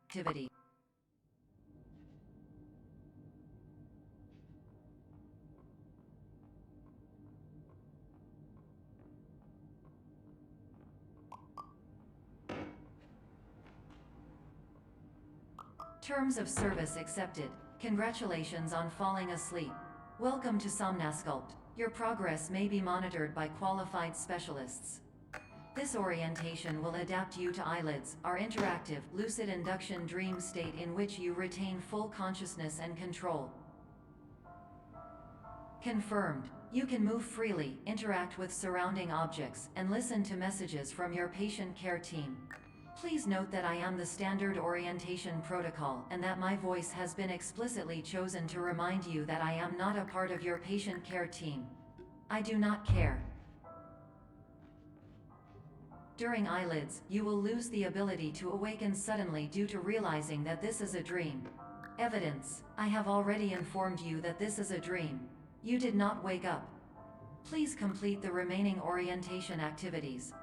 activity. Terms of service accepted. Congratulations on falling asleep. Welcome to Somnasculpt. Your progress may be monitored by qualified specialists. This orientation will adapt you to eyelids, our interactive, lucid induction dream state in which you retain full consciousness and control. Confirmed. You can move freely, interact with surrounding objects, and listen to messages from your patient care team. Please note that I am the standard orientation protocol and that my voice has been explicitly chosen to remind you that I am not a part of your patient care team. I do not care. During eyelids, you will lose the ability to awaken suddenly due to realizing that this is a dream. Evidence. I have already informed you that this is a dream. You did not wake up. Please complete the remaining orientation activities.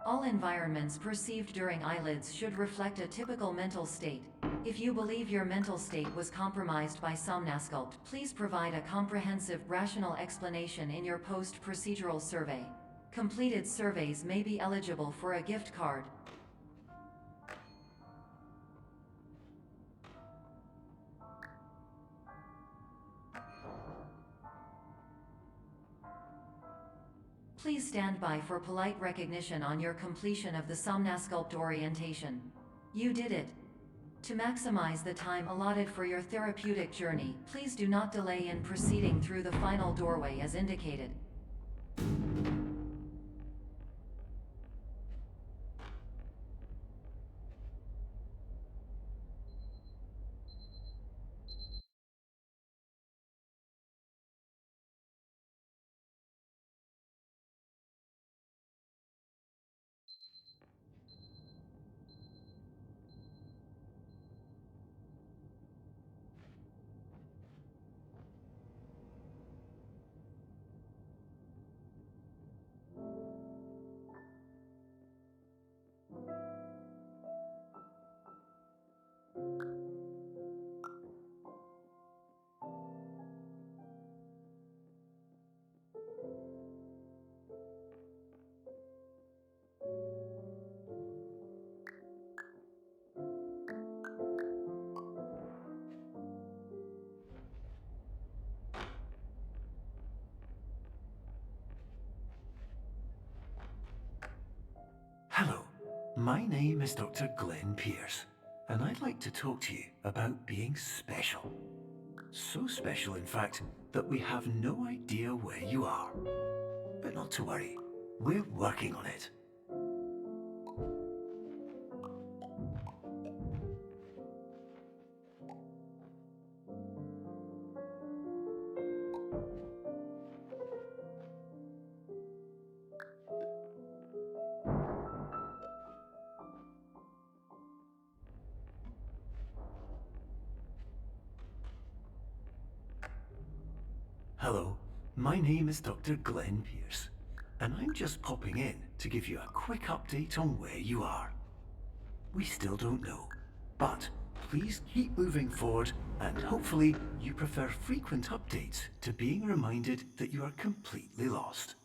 All environments perceived during eyelids should reflect a typical mental state. If you believe your mental state was compromised by Somnasculpt, please provide a comprehensive, rational explanation in your post-procedural survey. Completed surveys may be eligible for a gift card. Please stand by for polite recognition on your completion of the Somnasculpt orientation. You did it. To maximize the time allotted for your therapeutic journey, please do not delay in proceeding through the final doorway as indicated. Hello, my name is Dr. Glenn Pierce, and I'd like to talk to you about being special. So special, in fact, that we have no idea where you are. But not to worry, we're working on it. Hello, my name is Dr. Glenn Pierce, and I'm just popping in to give you a quick update on where you are. We still don't know, but please keep moving forward, and hopefully you prefer frequent updates to being reminded that you are completely lost.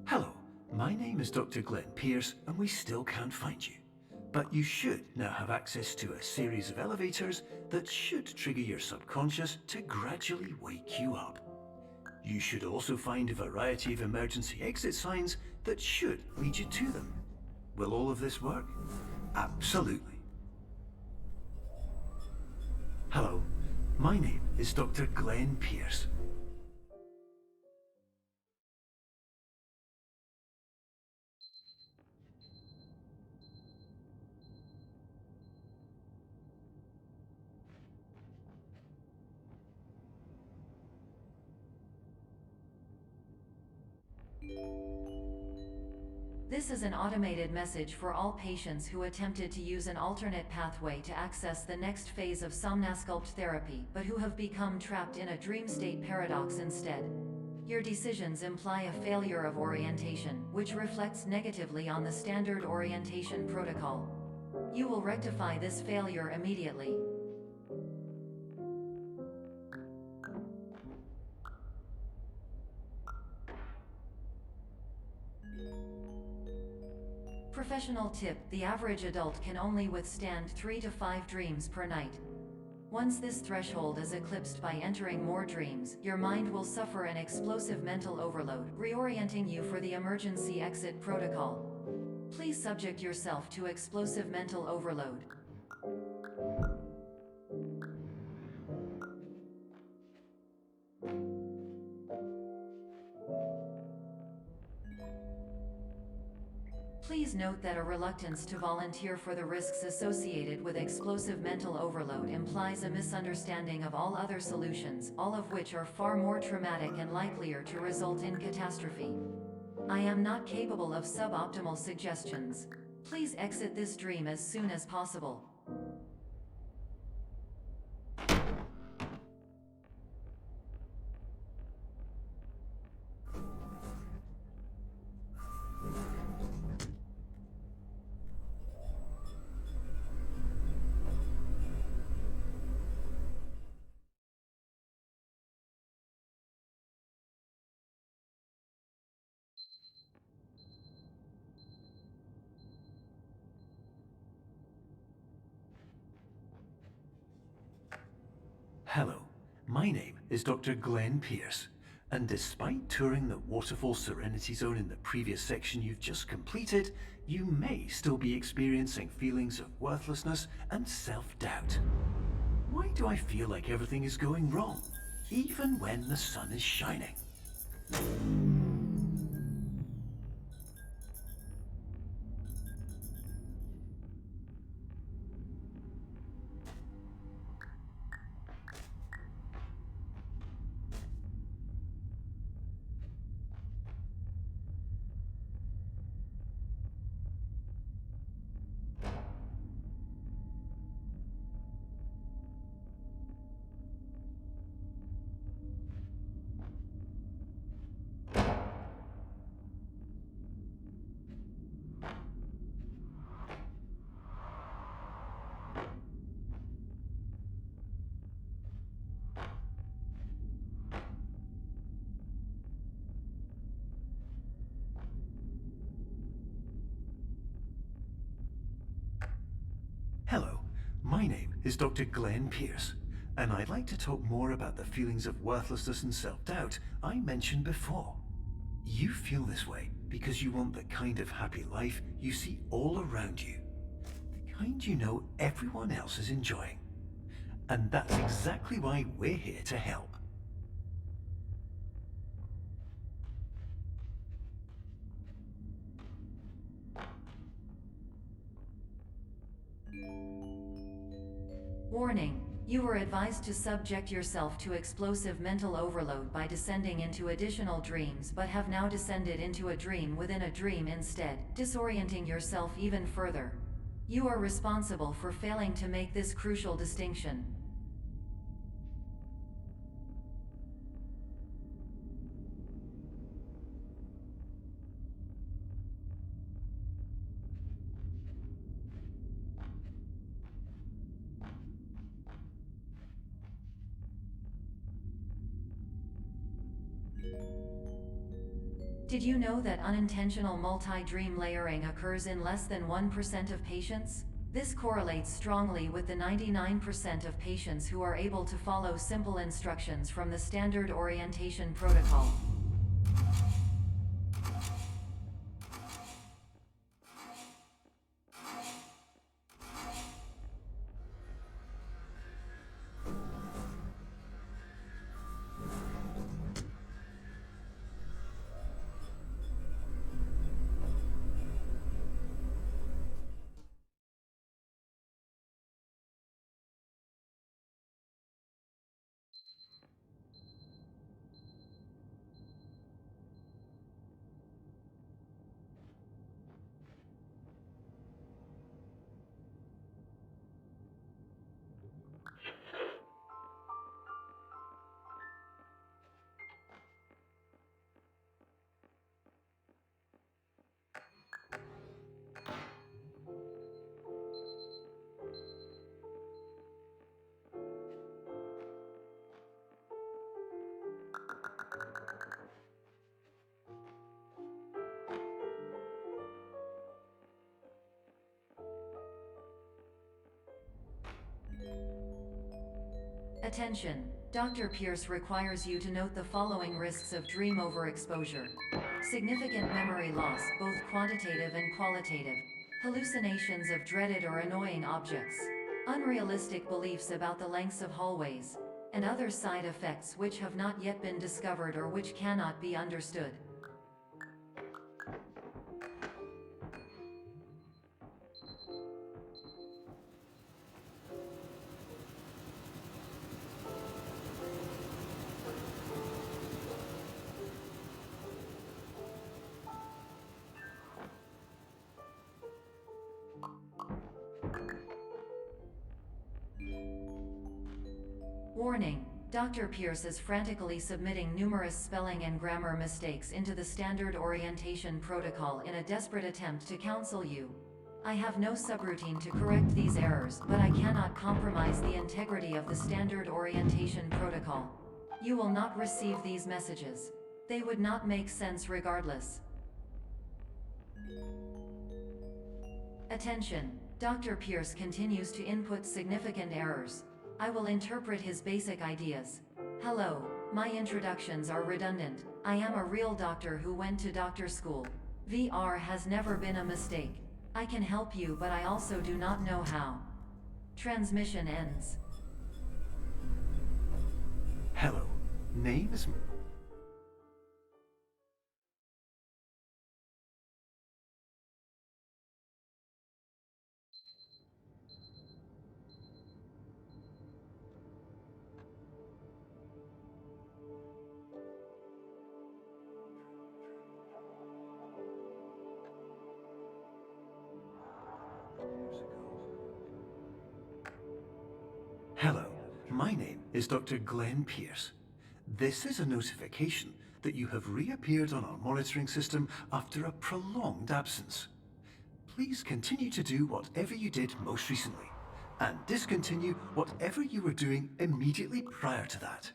Hello, my name is Dr. Glenn Pierce, and we still can't find you. But you should now have access to a series of elevators that should trigger your subconscious to gradually wake you up. You should also find a variety of emergency exit signs that should lead you to them. Will all of this work? Absolutely. Hello, my name is Dr. Glenn Pierce. This is an automated message for all patients who attempted to use an alternate pathway to access the next phase of Somnasculpt therapy, but who have become trapped in a dream state paradox instead. Your decisions imply a failure of orientation, which reflects negatively on the standard orientation protocol. You will rectify this failure immediately. Professional tip: the average adult can only withstand 3 to 5 dreams per night. Once this threshold is eclipsed by entering more dreams, your mind will suffer an explosive mental overload, reorienting you for the emergency exit protocol. Please subject yourself to explosive mental overload. Please note that a reluctance to volunteer for the risks associated with explosive mental overload implies a misunderstanding of all other solutions, all of which are far more traumatic and likelier to result in catastrophe. I am not capable of suboptimal suggestions. Please exit this dream as soon as possible. Hello, my name is Dr. Glenn Pierce, and despite touring the Waterfall Serenity Zone in the previous section you've just completed, you may still be experiencing feelings of worthlessness and self-doubt. Why do I feel like everything is going wrong, even when the sun is shining? Hello, my name is Dr. Glenn Pierce, and I'd like to talk more about the feelings of worthlessness and self-doubt I mentioned before. You feel this way because you want the kind of happy life you see all around you, the kind you know everyone else is enjoying. And that's exactly why we're here to help. Warning: you were advised to subject yourself to explosive mental overload by descending into additional dreams, but have now descended into a dream within a dream instead, disorienting yourself even further. You are responsible for failing to make this crucial distinction. Did you know that unintentional multi-dream layering occurs in less than 1% of patients? This correlates strongly with the 99% of patients who are able to follow simple instructions from the standard orientation protocol. Attention! Dr. Pierce requires you to note the following risks of dream overexposure. Significant memory loss, both quantitative and qualitative. Hallucinations of dreaded or annoying objects. Unrealistic beliefs about the lengths of hallways. And other side effects which have not yet been discovered or which cannot be understood. Warning: Dr. Pierce is frantically submitting numerous spelling and grammar mistakes into the standard orientation protocol in a desperate attempt to counsel you. I have no subroutine to correct these errors, but I cannot compromise the integrity of the standard orientation protocol. You will not receive these messages. They would not make sense regardless. Attention! Dr. Pierce continues to input significant errors. I will interpret his basic ideas. Hello, my introductions are redundant. I am a real doctor who went to doctor school. VR has never been a mistake. I can help you, but I also do not know how. Transmission ends. Hello, name is... Hello, my name is Dr. Glenn Pierce. This is a notification that you have reappeared on our monitoring system after a prolonged absence. Please continue to do whatever you did most recently, and discontinue whatever you were doing immediately prior to that.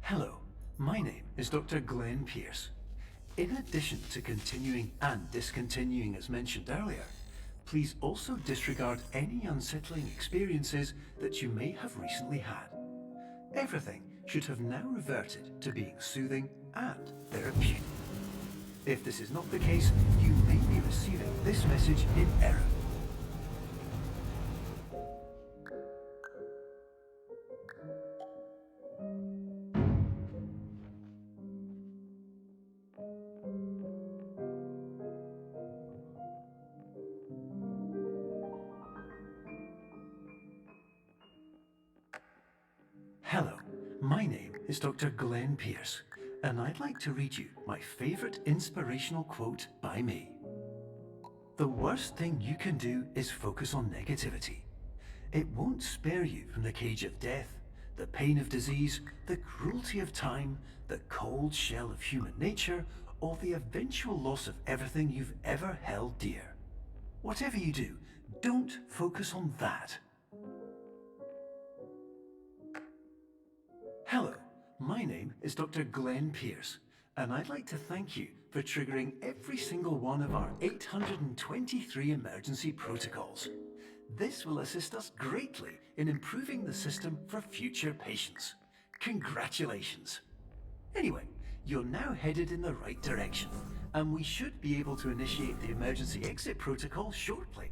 Hello, my name is Dr. Glenn Pierce. In addition to continuing and discontinuing as mentioned earlier, please also disregard any unsettling experiences that you may have recently had. Everything should have now reverted to being soothing and therapeutic. If this is not the case, you may be receiving this message in error. Hello, my name is Dr. Glenn Pierce, and I'd like to read you my favorite inspirational quote by me. The worst thing you can do is focus on negativity. It won't spare you from the cage of death, the pain of disease, the cruelty of time, the cold shell of human nature, or the eventual loss of everything you've ever held dear. Whatever you do, don't focus on that. Hello, my name is Dr. Glenn Pierce, and I'd like to thank you for triggering every single one of our 823 emergency protocols. This will assist us greatly in improving the system for future patients. Congratulations! Anyway, you're now headed in the right direction, and we should be able to initiate the emergency exit protocol shortly.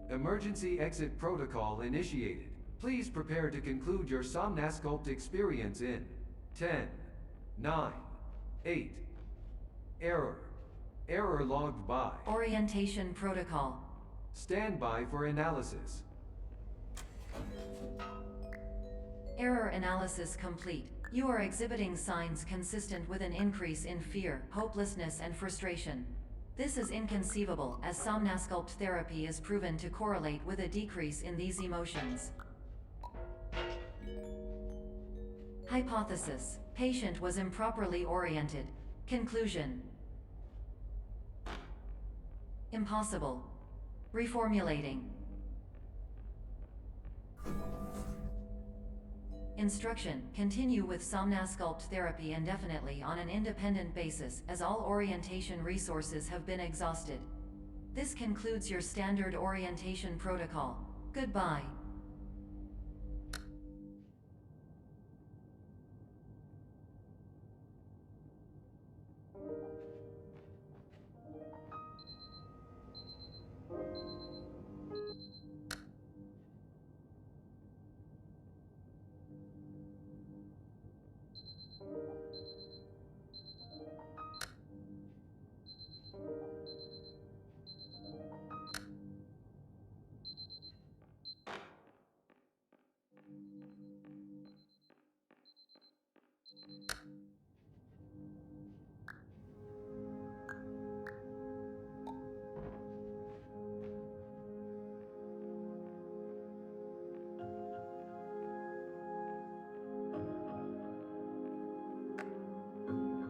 Emergency exit protocol initiated. Please prepare to conclude your Somnasculpt experience in 10, 9, 8. Error. Error logged by. Orientation protocol. Stand by for analysis. Error analysis complete. You are exhibiting signs consistent with an increase in fear, hopelessness, and frustration. This is inconceivable, as Somnasculpt therapy is proven to correlate with a decrease in these emotions. Hypothesis: patient was improperly oriented. Conclusion: impossible. Reformulating. Instruction: continue with Somnasculpt therapy indefinitely on an independent basis, as all orientation resources have been exhausted. This concludes your standard orientation protocol. Goodbye.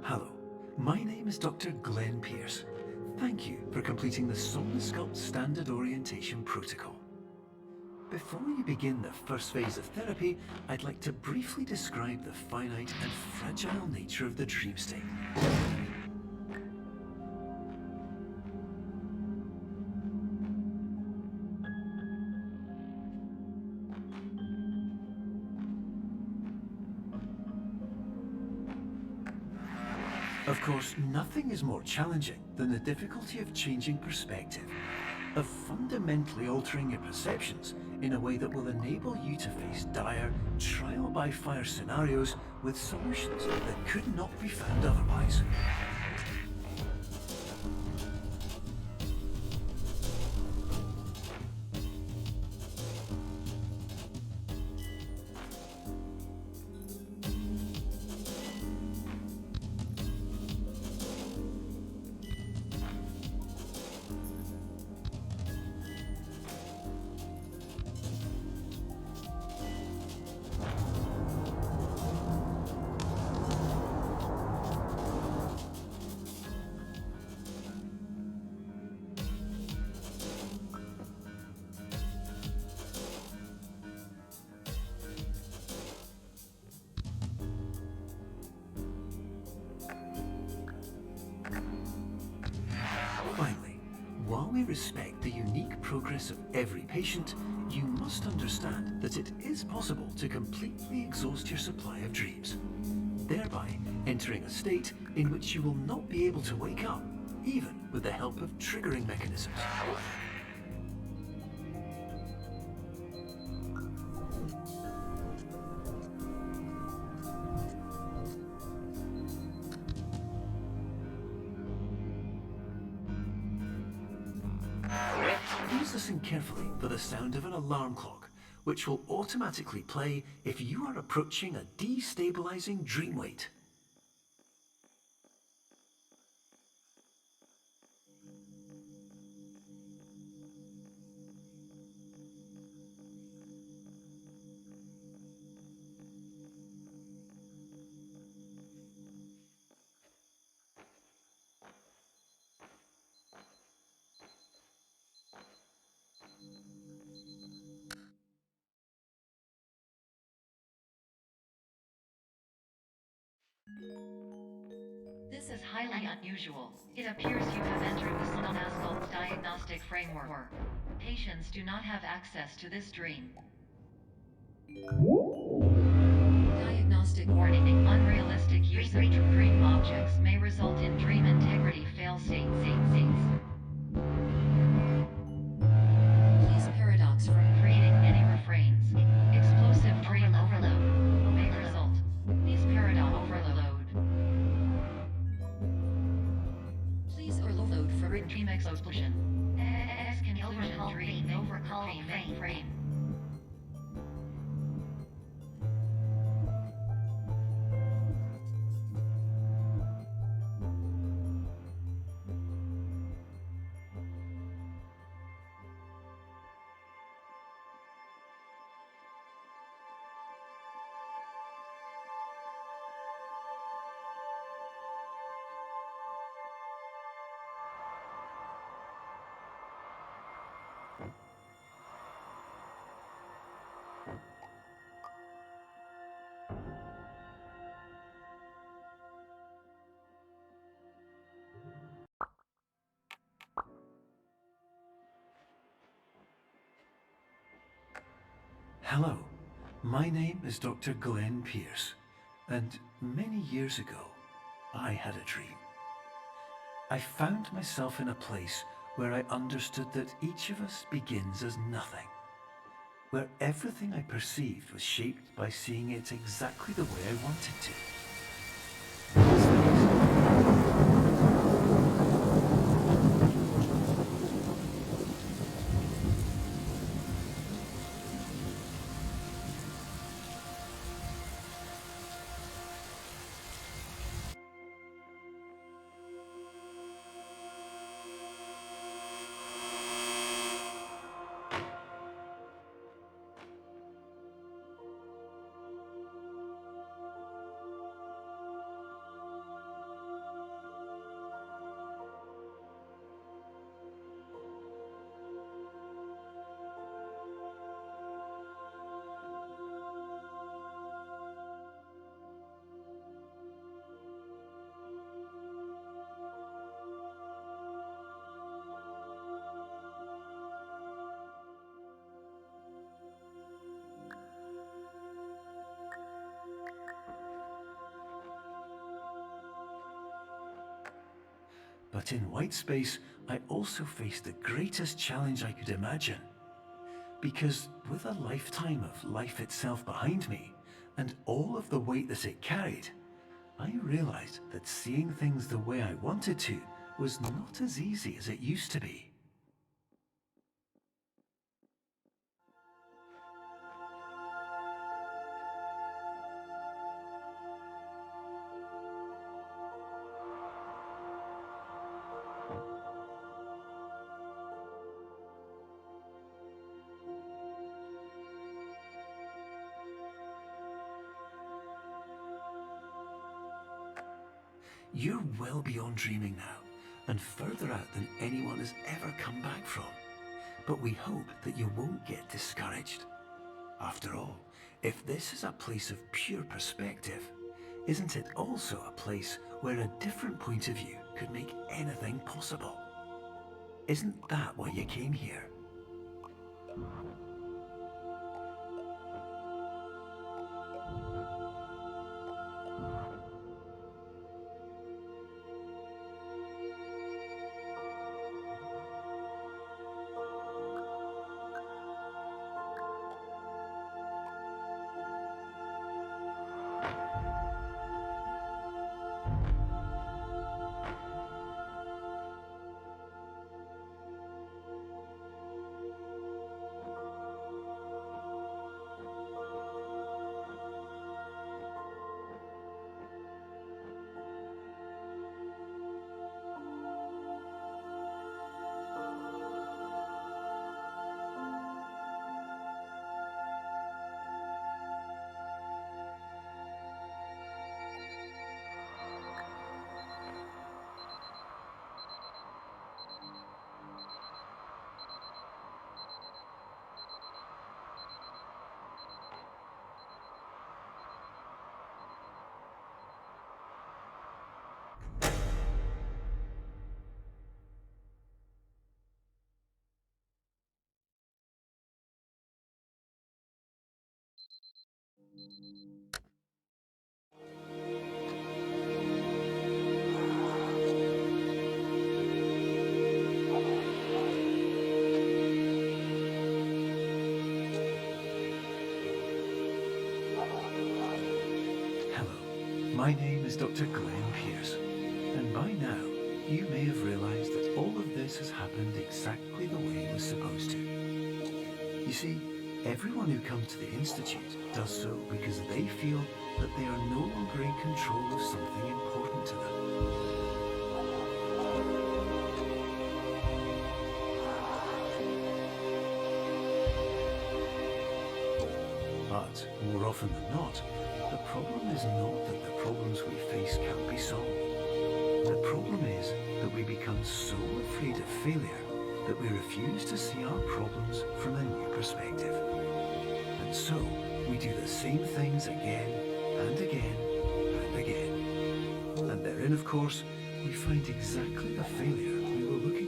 Hello, my name is Dr. Glenn Pierce. Thank you for completing the Somnasculpt Standard Orientation Protocol. Before you begin the first phase of therapy, I'd like to briefly describe the finite and fragile nature of the dream state. Of course, nothing is more challenging than the difficulty of changing perspective, of fundamentally altering your perceptions in a way that will enable you to face dire, trial-by-fire scenarios with solutions that could not be found otherwise. Finally, while we respect the unique progress of every patient, you must understand that it is possible to completely exhaust your supply of dreams, thereby entering a state in which you will not be able to wake up, even with the help of triggering mechanisms. Please listen carefully for the sound of an alarm clock, which will automatically play if you are approaching a destabilizing dream weight. This is highly unusual. It appears you have entered the Somnasculpt diagnostic framework. Patients do not have access to this dream. Diagnostic warning: unrealistic use of dream objects may result in dream integrity fail-states. Please paradox from creating any refrains. Explosive dream overload may result. Please paradox overload. Please overload. position. X can overcall frame. Hello, my name is Dr. Glenn Pierce, and many years ago, I had a dream. I found myself in a place where I understood that each of us begins as nothing, where everything I perceived was shaped by seeing it exactly the way I wanted to. But in white space, I also faced the greatest challenge I could imagine. Because with a lifetime of life itself behind me, and all of the weight that it carried, I realized that seeing things the way I wanted to was not as easy as it used to be. You're well beyond dreaming now, and further out than anyone has ever come back from. But we hope that you won't get discouraged. After all, if this is a place of pure perspective, isn't it also a place where a different point of view could make anything possible? Isn't that why you came here? Hello, my name is Dr. Glenn Pierce, and by now you may have realized that all of this has happened exactly the way it was supposed to. You see, everyone who comes to the Institute does so because they feel that they are no longer in control of something important to them. But more often than not, the problem is not that the problems we face can't be solved. The problem is that we become so afraid of failure that we refuse to see our problems from a new perspective. And so, we do the same things again and again and again. And therein, of course, we find exactly the failure we were looking